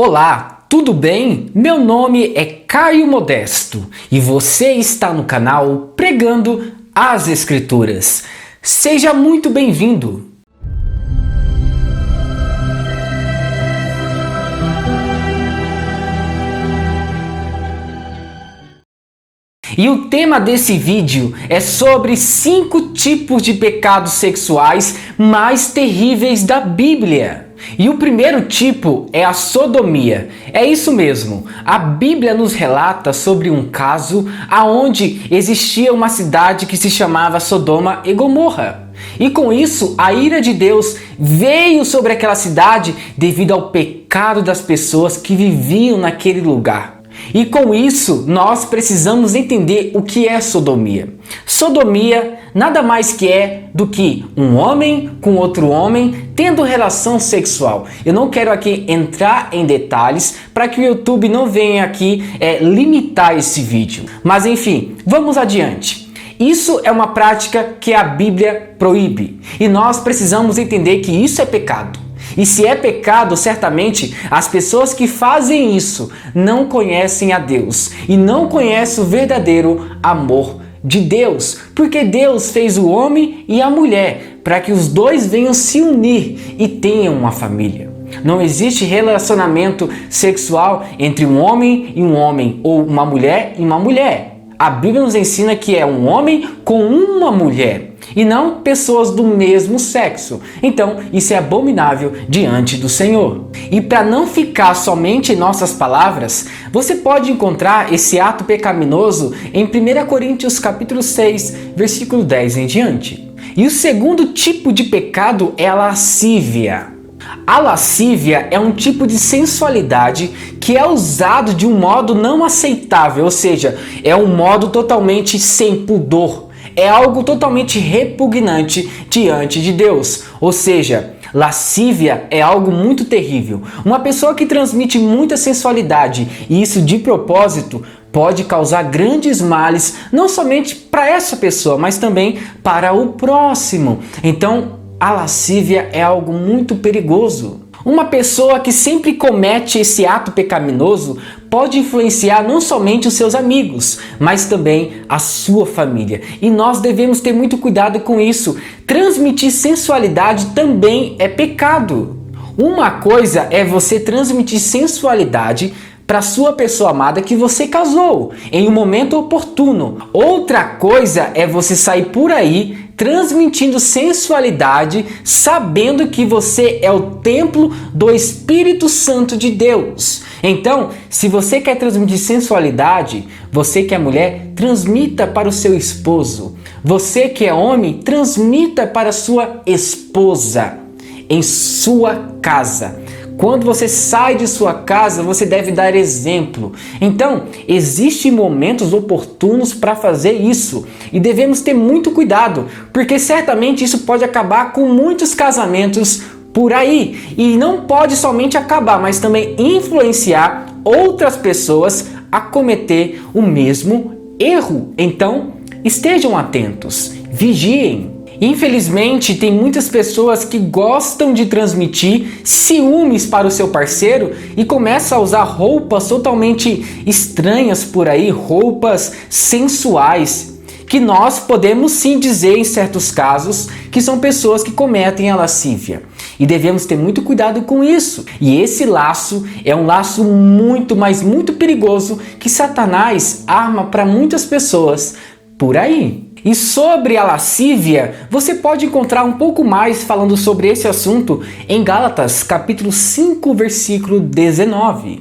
Olá, tudo bem? Meu nome é Caio Modesto e você está no canal Pregando as Escrituras. Seja muito bem-vindo! E o tema desse vídeo é sobre 5 tipos de pecados sexuais mais terríveis da Bíblia. E o primeiro tipo é a sodomia. É isso mesmo, a Bíblia nos relata sobre um caso onde existia uma cidade que se chamava Sodoma e Gomorra. E com isso, a ira de Deus veio sobre aquela cidade devido ao pecado das pessoas que viviam naquele lugar. E com isso, nós precisamos entender o que é sodomia. Sodomia nada mais que é do que um homem com outro homem tendo relação sexual. Eu não quero aqui entrar em detalhes para que o YouTube não venha aqui limitar esse vídeo. Mas enfim, vamos adiante. Isso é uma prática que a Bíblia proíbe. E nós precisamos entender que isso é pecado. E se é pecado, certamente as pessoas que fazem isso não conhecem a Deus e não conhecem o verdadeiro amor de Deus, porque Deus fez o homem e a mulher para que os dois venham se unir e tenham uma família. Não existe relacionamento sexual entre um homem ou uma mulher e uma mulher. A Bíblia nos ensina que é um homem com uma mulher e não pessoas do mesmo sexo. Então, isso é abominável diante do Senhor. E para não ficar somente em nossas palavras, você pode encontrar esse ato pecaminoso em 1 Coríntios capítulo 6, versículo 10 em diante. E o segundo tipo de pecado é a lascívia. A lascívia é um tipo de sensualidade que é usado de um modo não aceitável, ou seja, é um modo totalmente sem pudor. É algo totalmente repugnante diante de Deus. Ou seja, lascívia é algo muito terrível. Uma pessoa que transmite muita sensualidade, e isso de propósito, pode causar grandes males, não somente para essa pessoa, mas também para o próximo. Então, a lascívia é algo muito perigoso. Uma pessoa que sempre comete esse ato pecaminoso pode influenciar não somente os seus amigos, mas também a sua família. E nós devemos ter muito cuidado com isso. Transmitir sensualidade também é pecado. Uma coisa é você transmitir sensualidade para sua pessoa amada que você casou em um momento oportuno. Outra coisa é você sair por aí transmitindo sensualidade, sabendo que você é o templo do Espírito Santo de Deus. Então, se você quer transmitir sensualidade, você que é mulher, transmita para o seu esposo. Você que é homem, transmita para a sua esposa, em sua casa. Quando você sai de sua casa, você deve dar exemplo. Então, existem momentos oportunos para fazer isso. E devemos ter muito cuidado, porque certamente isso pode acabar com muitos casamentos por aí. E não pode somente acabar, mas também influenciar outras pessoas a cometer o mesmo erro. Então, estejam atentos, vigiem. Infelizmente, tem muitas pessoas que gostam de transmitir ciúmes para o seu parceiro e começam a usar roupas totalmente estranhas por aí, roupas sensuais, que nós podemos sim dizer em certos casos que são pessoas que cometem a lascívia. E devemos ter muito cuidado com isso. E esse laço é um laço muito, mas muito perigoso que Satanás arma para muitas pessoas por aí. E sobre a lascívia, você pode encontrar um pouco mais falando sobre esse assunto em Gálatas, capítulo 5, versículo 19.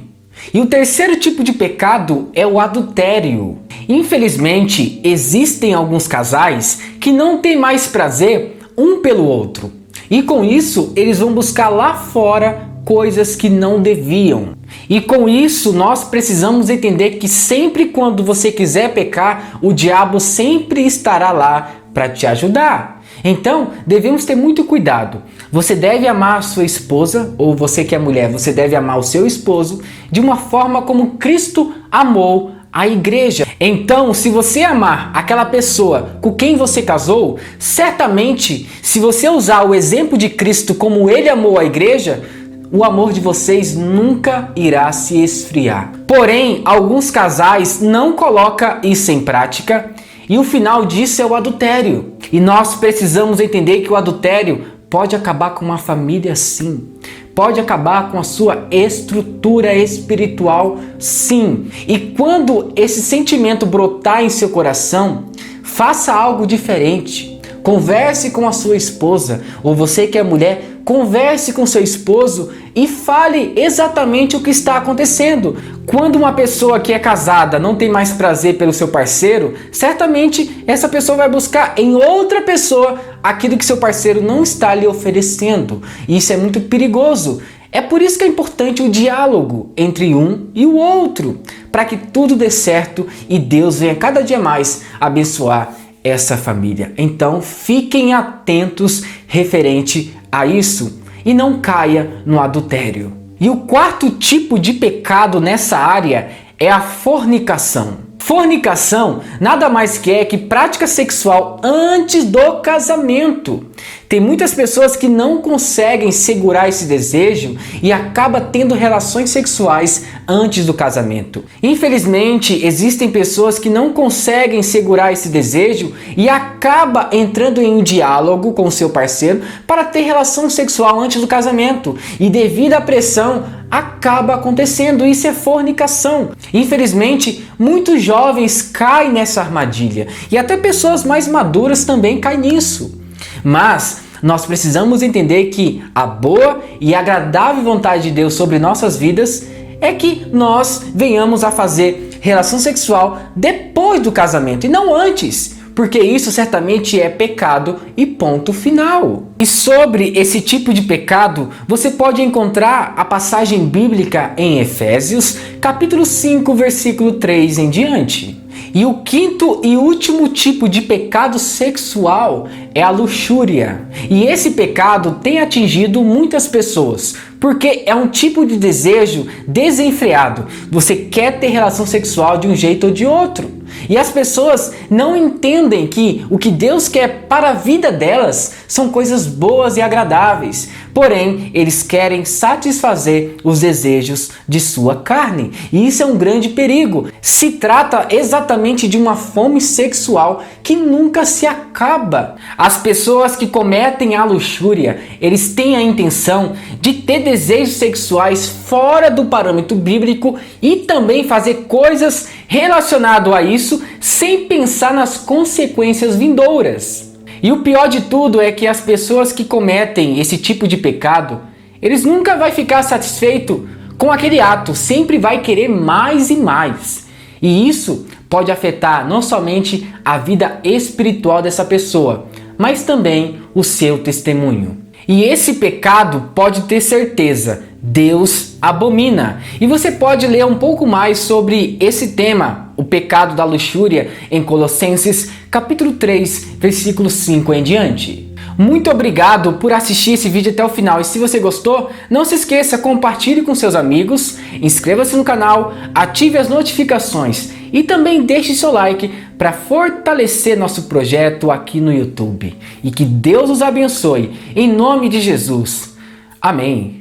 E o terceiro tipo de pecado é o adultério. Infelizmente, existem alguns casais que não têm mais prazer um pelo outro. E com isso, eles vão buscar lá fora coisas que não deviam. E com isso, nós precisamos entender que sempre quando você quiser pecar, o diabo sempre estará lá para te ajudar. Então, devemos ter muito cuidado. Você deve amar a sua esposa, ou você que é mulher, você deve amar o seu esposo de uma forma como Cristo amou a igreja. Então, se você amar aquela pessoa com quem você casou, certamente, se você usar o exemplo de Cristo como ele amou a igreja, o amor de vocês nunca irá se esfriar. Porém, alguns casais não colocam isso em prática e o final disso é o adultério. E nós precisamos entender que o adultério pode acabar com uma família sim. Pode acabar com a sua estrutura espiritual sim. E quando esse sentimento brotar em seu coração, faça algo diferente. Converse com a sua esposa, ou você que é mulher, converse com seu esposo e fale exatamente o que está acontecendo. Quando uma pessoa que é casada não tem mais prazer pelo seu parceiro, certamente essa pessoa vai buscar em outra pessoa aquilo que seu parceiro não está lhe oferecendo. E isso é muito perigoso. É por isso que é importante o diálogo entre um e o outro, para que tudo dê certo e Deus venha cada dia mais abençoar essa família. Então fiquem atentos referente a isso e não caia no adultério. E o quarto tipo de pecado nessa área é a fornicação. Fornicação nada mais que é que prática sexual antes do casamento. Tem muitas pessoas que não conseguem segurar esse desejo e acabam tendo relações sexuais antes do casamento. Infelizmente, existem pessoas que não conseguem segurar esse desejo e acabam entrando em um diálogo com o seu parceiro para ter relação sexual antes do casamento. E devido à pressão, acaba acontecendo. Isso é fornicação. Infelizmente, muitos jovens caem nessa armadilha e até pessoas mais maduras também caem nisso. Mas nós precisamos entender que a boa e agradável vontade de Deus sobre nossas vidas é que nós venhamos a fazer relação sexual depois do casamento e não antes, porque isso certamente é pecado e ponto final. E sobre esse tipo de pecado, você pode encontrar a passagem bíblica em Efésios, capítulo 5, versículo 3 em diante. E o quinto e último tipo de pecado sexual é a luxúria. E esse pecado tem atingido muitas pessoas, porque é um tipo de desejo desenfreado. Você quer ter relação sexual de um jeito ou de outro. E as pessoas não entendem que o que Deus quer para a vida delas são coisas boas e agradáveis. Porém, eles querem satisfazer os desejos de sua carne. E isso é um grande perigo. Se trata exatamente de uma fome sexual que nunca se acaba. As pessoas que cometem a luxúria, eles têm a intenção de ter desejos sexuais fora do parâmetro bíblico e também fazer coisas relacionadas a isso sem pensar nas consequências vindouras. E o pior de tudo é que as pessoas que cometem esse tipo de pecado, eles nunca vão ficar satisfeitos com aquele ato, sempre vai querer mais e mais. E isso pode afetar não somente a vida espiritual dessa pessoa, mas também o seu testemunho. E esse pecado, pode ter certeza, Deus abomina. E você pode ler um pouco mais sobre esse tema, o pecado da luxúria, em Colossenses capítulo 3, versículo 5 em diante. Muito obrigado por assistir esse vídeo até o final. E se você gostou, não se esqueça, compartilhe com seus amigos, inscreva-se no canal, ative as notificações e também deixe seu like para fortalecer nosso projeto aqui no YouTube. E que Deus os abençoe, em nome de Jesus. Amém.